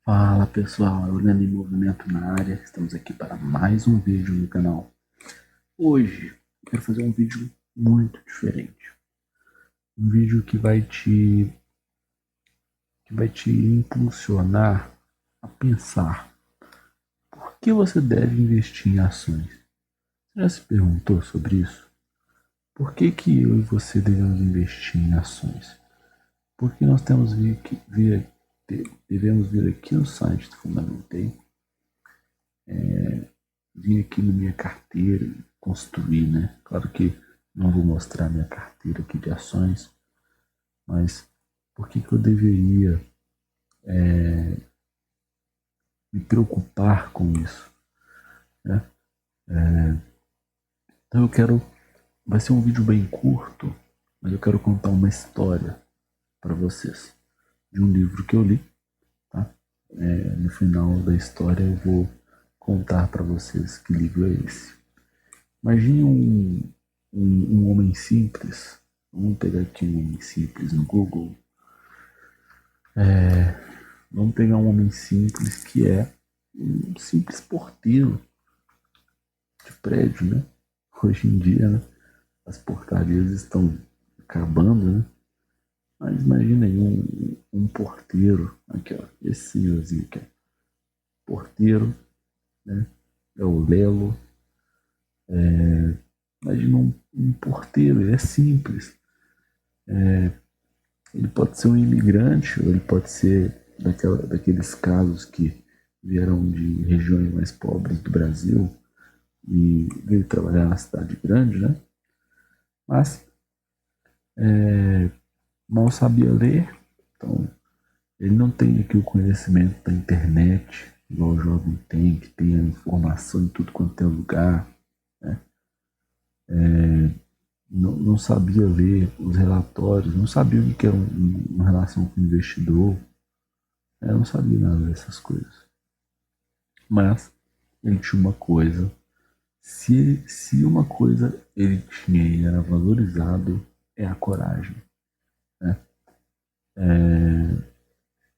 Fala pessoal, é o Leandro em Movimento na área. Estamos aqui para mais um vídeo no canal. Hoje eu quero fazer um vídeo muito diferente. Um vídeo que vai te impulsionar a pensar por que você deve investir em ações. Você já se perguntou sobre isso? Por que eu e você devemos investir em ações? Porque nós devemos vir aqui no site do Fundamentei, vim aqui na minha carteira, construir, né? Claro que não vou mostrar minha carteira aqui de ações, mas por que eu deveria me preocupar com isso, né? Então vai ser um vídeo bem curto, mas eu quero contar uma história para vocês de um livro que eu li, tá? No final da história eu vou contar para vocês que livro é esse. Imagine um homem simples. Vamos pegar aqui um homem simples no Google. Vamos pegar um homem simples que é um simples porteiro de prédio, né? Hoje em dia, né, as portarias estão acabando, né? Mas imagina aí um porteiro, aqui ó, esse senhorzinho aqui, ó, porteiro, né? É o Lelo. Imagina um porteiro, ele é simples. Ele pode ser um imigrante, ou ele pode ser daqueles casos que vieram de regiões mais pobres do Brasil e veio trabalhar na cidade grande, né? Mas mal sabia ler, então ele não tem aqui o conhecimento da internet, igual o jovem tem, que tem a informação em tudo quanto é lugar, né? Não sabia ler os relatórios, não sabia o que era uma relação com o investidor, não sabia nada dessas coisas. Mas ele tinha uma coisa, se uma coisa ele tinha e era valorizado, é a coragem, né?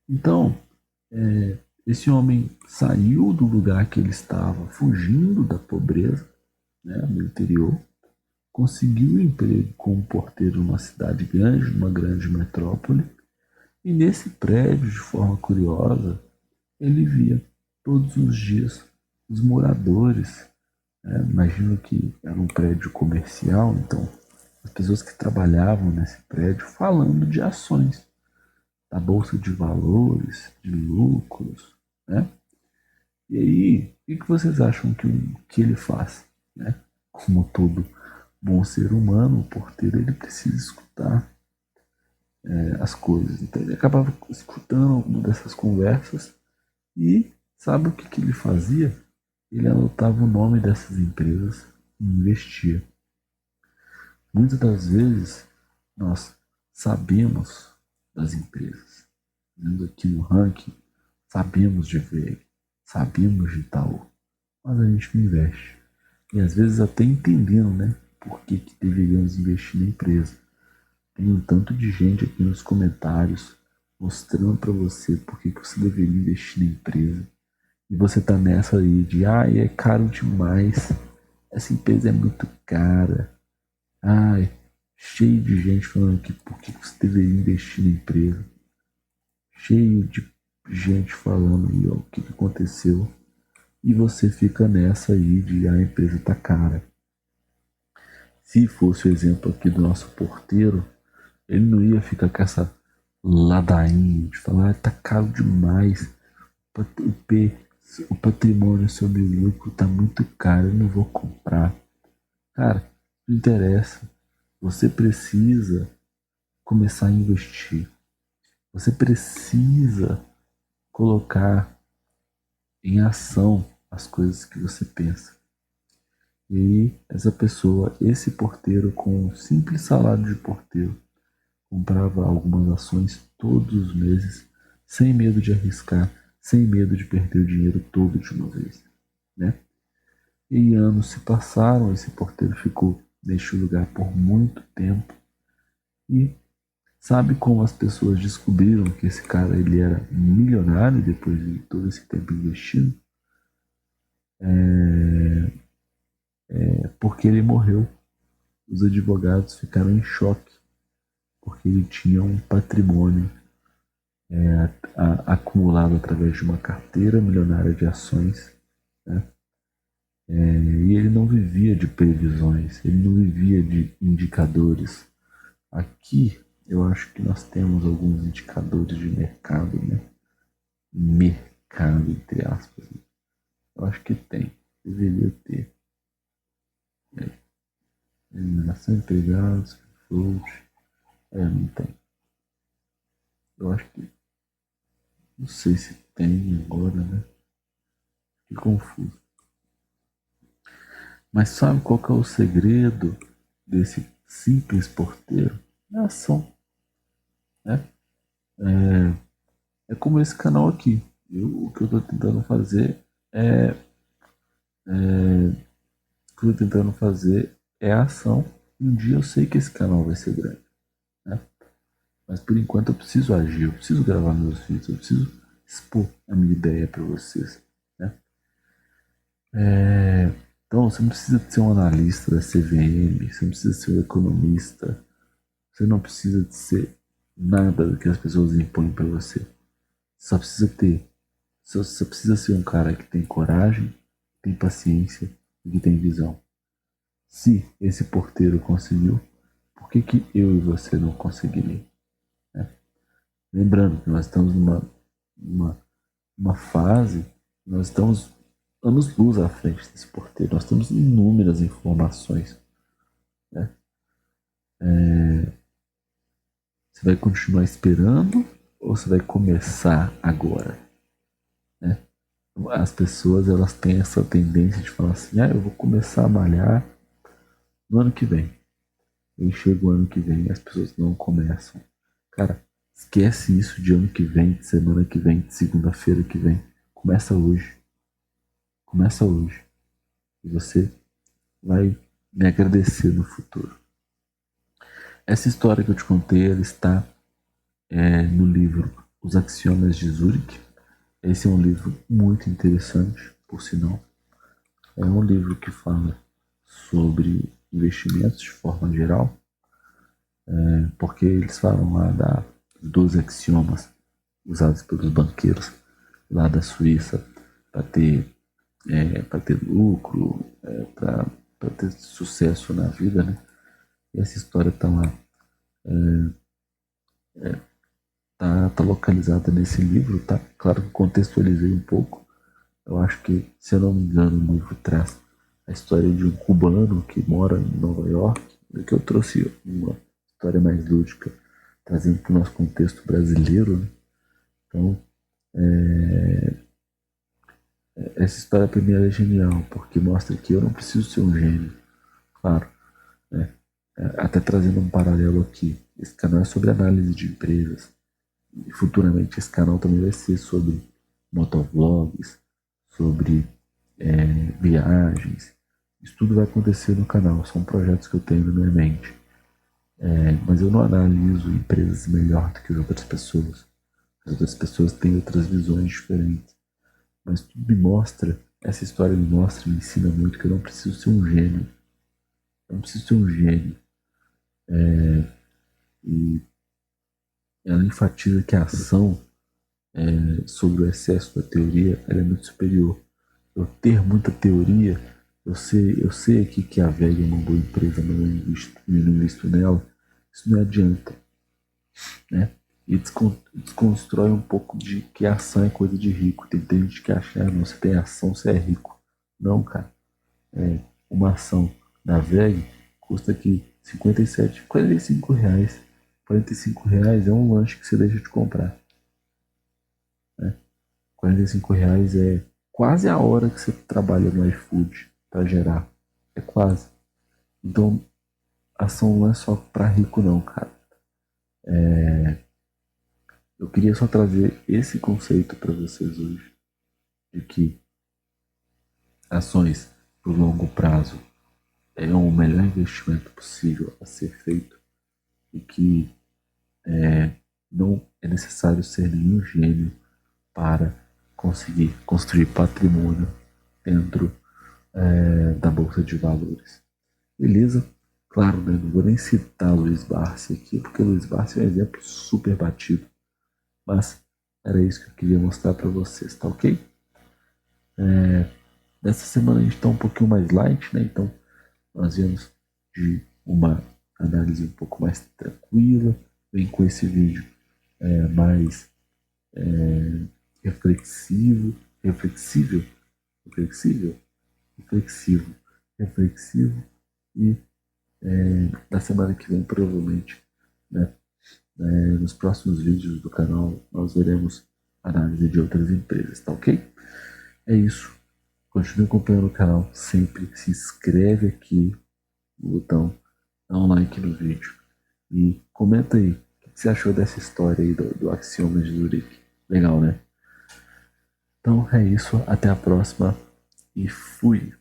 Então, esse homem saiu do lugar que ele estava, fugindo da pobreza, né, no interior, conseguiu um emprego como porteiro numa cidade grande, numa grande metrópole, e nesse prédio, de forma curiosa, ele via todos os dias os moradores. Imagino que era um prédio comercial, então as pessoas que trabalhavam nesse prédio falando de ações, da bolsa de valores, de lucros, né? E aí, o que vocês acham que ele faz, né? Como todo bom ser humano, o porteiro ele precisa escutar as coisas. Então ele acabava escutando alguma dessas conversas e sabe o que ele fazia? Ele anotava o nome dessas empresas e investia. Muitas das vezes nós sabemos das empresas. Vendo aqui no ranking, sabemos de VEG, sabemos de Itaú, mas a gente não investe. E às vezes até entendendo, né, por que deveríamos investir na empresa. Tem um tanto de gente aqui nos comentários mostrando para você por que você deveria investir na empresa. E você tá nessa aí de, é caro demais, essa empresa é muito cara. Ai, cheio de gente falando que por que você deveria investir na empresa. Cheio de gente falando aí, ó, o que aconteceu. E você fica nessa aí de a empresa tá cara. Se fosse o exemplo aqui do nosso porteiro, ele não ia ficar com essa ladainha de falar, tá caro demais. O, P, o patrimônio sobre o lucro tá muito caro, eu não vou comprar. Cara, não interessa. Você precisa começar a investir. Você precisa colocar em ação as coisas que você pensa. E essa pessoa, esse porteiro, com um simples salário de porteiro, comprava algumas ações todos os meses, sem medo de arriscar, sem medo de perder o dinheiro todo de uma vez, né? E anos se passaram, esse porteiro ficou neste lugar por muito tempo e Sabe como as pessoas descobriram que esse cara ele era milionário depois de todo esse tempo investindo? Porque ele morreu. Os advogados ficaram em choque, porque ele tinha um patrimônio acumulado através de uma carteira milionária de ações, né? E ele não vivia de previsões, ele não vivia de indicadores. Aqui eu acho que nós temos alguns indicadores de mercado, né? Mercado, entre aspas. Eu acho que tem, deveria ter. Remuneração de empregados, float. Não tem. Eu acho que. Não sei se tem agora, né? Que confuso. Mas sabe qual que é o segredo desse simples porteiro? É a ação, né? É como esse canal aqui. O que eu estou tentando fazer é, o que eu tô tentando fazer é a ação. Um dia eu sei que esse canal vai ser grande, né? Mas por enquanto eu preciso agir, eu preciso gravar meus vídeos, eu preciso expor a minha ideia para vocês, né? Então você não precisa ser um analista da CVM, você não precisa ser um economista, você não precisa de ser nada do que as pessoas impõem para você. Só precisa ter, só precisa ser um cara que tem coragem, tem paciência e que tem visão. Se esse porteiro conseguiu, por que que eu e você não conseguiria? Né? Lembrando que nós estamos numa fase, nós estamos anos-luz à frente desse porteiro, nós temos inúmeras informações. Né? Você vai continuar esperando ou você vai começar agora? Né? As pessoas elas têm essa tendência de falar assim, eu vou começar a malhar no ano que vem. E chega o ano que vem e as pessoas não começam. Cara, esquece isso de ano que vem, de semana que vem, de segunda-feira que vem. Começa hoje. Começa hoje. E você vai me agradecer no futuro. Essa história que eu te contei, ela está no livro Os Axiomas de Zurich. Esse é um livro muito interessante, por sinal. É um livro que fala sobre investimentos de forma geral, porque eles falam lá da 12 axiomas usados pelos banqueiros lá da Suíça para ter lucro, para ter sucesso na vida, né? E essa história está lá, tá localizada nesse livro, tá? Claro que contextualizei um pouco. Eu acho que, se eu não me engano, o livro traz a história de um cubano que mora em Nova York, do que eu trouxe uma história mais lúdica, trazendo para o nosso contexto brasileiro, né? Então, essa história para mim é genial, porque mostra que eu não preciso ser um gênio, claro, né? Até trazendo um paralelo aqui, esse canal é sobre análise de empresas, e futuramente esse canal também vai ser sobre motovlogs, sobre viagens. Isso tudo vai acontecer no canal, são projetos que eu tenho na minha mente. Mas eu não analiso empresas melhor do que as outras pessoas. As outras pessoas têm outras visões diferentes. Mas tudo me mostra, essa história me mostra, me ensina muito que eu não preciso ser um gênio. Eu não preciso ser um gênio. E ela enfatiza que a ação sobre o excesso da teoria ela é muito superior. Eu ter muita teoria, eu sei aqui que a VEG é uma boa empresa, mas eu não invisto nela, isso não adianta, né? E desconstrói um pouco de que a ação é coisa de rico. Tem gente que acha, não, você tem ação, você é rico. Não, cara. Uma ação da VEG custa aqui 57, R$ 45. R$ 45 é um lanche que você deixa de comprar. Né? R$ 45 é quase a hora que você trabalha no iFood para gerar. É quase. Então, ação não é só para rico não, cara. Eu queria só trazer esse conceito para vocês hoje, de que ações por longo prazo é o melhor investimento possível a ser feito e que não é necessário ser nenhum gênio para conseguir construir patrimônio dentro da Bolsa de Valores. Beleza? Claro, né? Não vou nem citar Luiz Barsi aqui, porque o Luiz Barsi é um exemplo super batido. Mas era isso que eu queria mostrar para vocês, tá ok? Nessa semana a gente está um pouquinho mais light, né? Então nós viemos de uma análise um pouco mais tranquila, vem com esse vídeo mais reflexivo, reflexível, reflexivo e na semana que vem provavelmente, né, nos próximos vídeos do canal nós veremos análise de outras empresas, tá ok? É isso. Continue acompanhando o canal sempre, se inscreve aqui no botão, dá um like no vídeo e comenta aí o que você achou dessa história aí do Axioma de Zurique. Legal, né? Então é isso, até a próxima e fui!